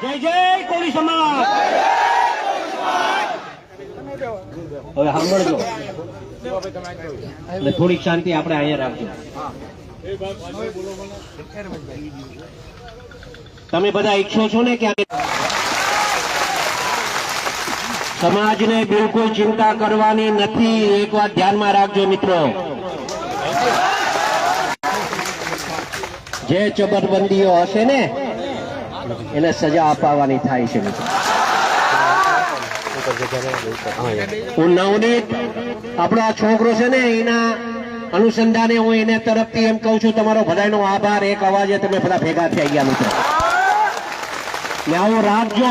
જય જય કોળી સમાજ। હવે સાંભળજો એટલે થોડીક શાંતિ આપણે અહીંયા રાખજો। તમે બધા ઈચ્છો છો ને કે સમાજને બિલકુલ ચિંતા કરવાની નથી। એક વાત ધ્યાનમાં રાખજો મિત્રો, જે ચબરબંધીઓ હશે ને એને સજા અપાવવાની થાય છે મિત્રો। હું નવનીત આપણો આ છોકરો છે ને એના અનુસંધાને હું એને તરફથી એમ કહું છું, તમારો બધાનો આભાર। એક અવાજે તમે બધા ભેગા થઈ ગયા મિત્રો, ને આવું રાખજો।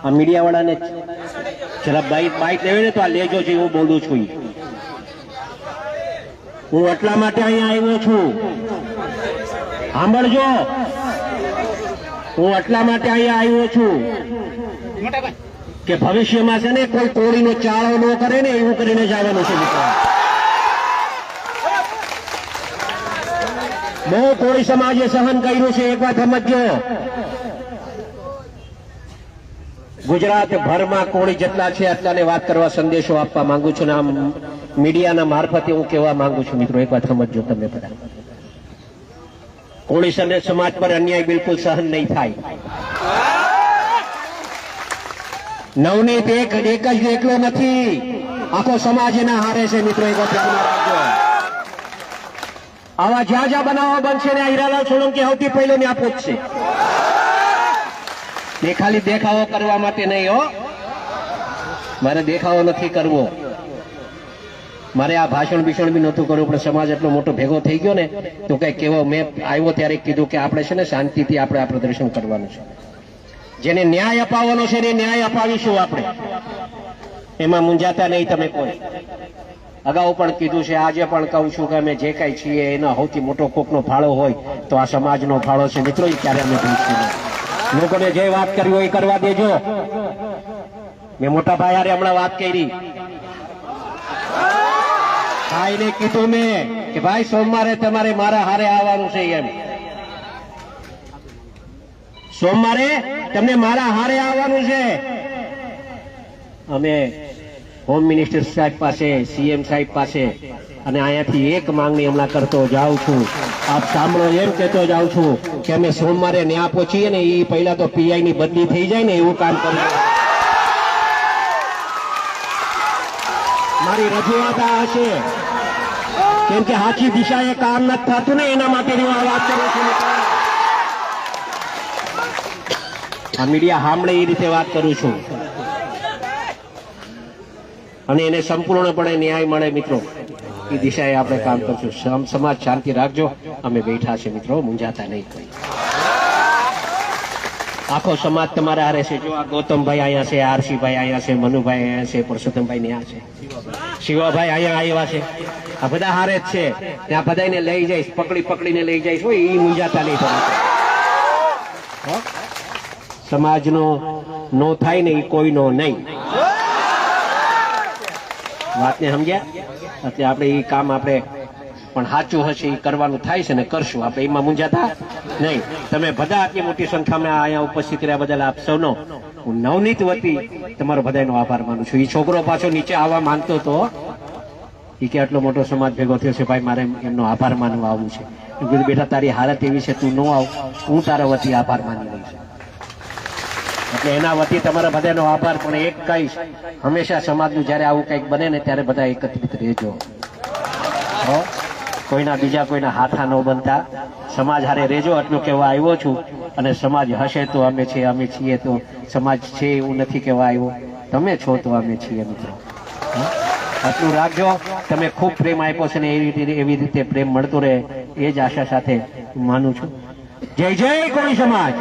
આ મીડિયા વાળાને જરા બાઈટ લેવી ને તો આ લેજો છે, હું બોલું છું। હું એટલા માટે અહીંયા આવ્યો છું, સાંભળજો, હું એટલા માટે અહીંયા આવ્યો છું કે ભવિષ્યમાં છે ને કોઈ કોળીનો ચાળો ન કરે ને એવું કરીને જવાનું છે મિત્રો। બહુ કોળી સમાજે સહન કર્યું છે, એક વાત સમજજો। ગુજરાત ભરમાં કોળી જેટલા છે એટલાને વાત કરવા સંદેશો આપવા માંગુ છું, ને આમ મીડિયાના મારફતે હું કહેવા માંગુ છું મિત્રો, એક વાત સમજજો તમે બધા। કોળી સમાજ પર અન્યાય બિલકુલ સહન નહીં થાય। નવનીત એક જ એકલો નથી, આખો સમાજ એના હારે છે મિત્રો, એક વાત ધ્યાનમાં રાખજો। આવા જ્યાં જ્યાં બનાવો બનશે ને હીરાલાલ સોલંકી સૌથી પહેલો ને આપો જ છે। એ ખાલી દેખાવો કરવા માટે નહીં હો, મારે દેખાવો નથી કરવો, મારે આ ભાષણ ભીષણ બી નહોતું કરવું, પણ સમાજ એટલો મોટો ભેગો થઈ ગયો ને તો કઈ કેવો, મેં આવ્યો ત્યારે કીધું કે આપણે છે ને શાંતિથી આપણે આ પ્રદર્શન કરવાનું છે। જેને ન્યાય અપાવવાનો છે ને ન્યાય અપાવીશું આપણે, એમાં મૂંઝાતા નહીં તમે કોઈ। અગાઉ પણ કીધું છે, આજે પણ કહું છું કે અમે જે કઈ છીએ એનો સૌથી મોટો કોકનો ફાળો હોય તો આ સમાજનો ફાળો છે મિત્રો, એ ક્યારે અમે ભૂલશું નહીં। લોકોને જે વાત કરવી હોય એ કરવા દેજો। મેં મોટા ભાઈ હારે હમણાં વાત કરી, ભાઈને કીધું મેં કે ભાઈ સોમવારે તમારે મારા હારે આવવાનું છે, એમ સોમવારે તમને મારા હારે આવવાનું છે। અમે હોમ મિનિસ્ટર સાહેબ પાસે, સીએમ સાહેબ પાસે અને અહીંયાથી એક માંગણી હમણાં કરતો જાઉં છું, આપ સાંભળો, એમ કહેતો જાઉં છું કે અમે સોમવારે ન્યા પહોંચીએ ને એ પહેલા તો પીઆઈ ની બદલી થઈ જાય ને એવું કામ કરવું। મારી રજૂઆત આ હશે, કેમ કે સાચી દિશાએ કામ નથી થતું ને એના માટે હું આ વાત કરું છું। આ મીડિયા સાંભળે એ રીતે વાત કરું છું, અને એને સંપૂર્ણપણે ન્યાય મળે મિત્રો, એ દિશાએ આપણે કામ કરશું। સમાજ શાંતિ રાખજો, અમે બેઠા છે મિત્રો, મૂંઝાતા નહીં કોઈ। આખો સમાજ તમારા હારે છે। જો આ ગૌતમભાઈ અહીંયા છે, આરસીભાઈ અહીંયા છે, મનુભાઈ અહીંયા છે, પરસોત્તમભાઈ ત્યાં છે, શિવાભાઈ અહીંયા આવ્યા છે, આ બધા હારે જ છે। ત્યાં બધાને લઈ જઈશ, પકડીને લઈ જઈશ, હોય એ મૂંઝાતા નહીં તમે। સમાજનો નો થાય ને એ કોઈનો નહીં, વાતને સમજ્યા? એટલે આપણે એ કામ આપણે પણ સાચું હશે એ કરવાનું થાય છે ને કરશું આપણે, એમાં મૂંઝાતા નહીં। તમે બધા આટલી મોટી સંખ્યામાં અહીંયા ઉપસ્થિત રહ્યા બદલ આપ સૌનો હું નવનીત વતી તમારો બધાનો આભાર માનું છું। એ છોકરો પાછો નીચે આવવા માંગતો હતો, એ કે આટલો મોટો સમાજ ભેગો થયો છે, ભાઈ મારે એમનો આભાર માનવા આવવું છે। કીધું બેટા તારી હાલત એવી છે, તું ન આવ, હું તારા વતી આભાર માની લઈશ। એટલે એના વતી તમારા બધાનો આભાર। પણ એક કહીશ, હંમેશા સમાજનું જયારે આવું કંઈક બને ને ત્યારે બધા એકત્રિત રહેજો, કોઈના બીજા કોઈના હાથા ન બનતા, સમાજ હારે રહેજો, એટલું કહેવા આવ્યો છું। અને સમાજ હશે તો અમે છીએ, અમે છીએ તો સમાજ છે એવું નથી કહેવા આવ્યો, તમે છો તો અમે છીએ મિત્રો। આટલું રાખજો, તમે ખૂબ પ્રેમ આપ્યો છે ને એવી રીતે પ્રેમ મળતો રહે એ જ આશા સાથે માનું છું। જય જય કોળી સમાજ।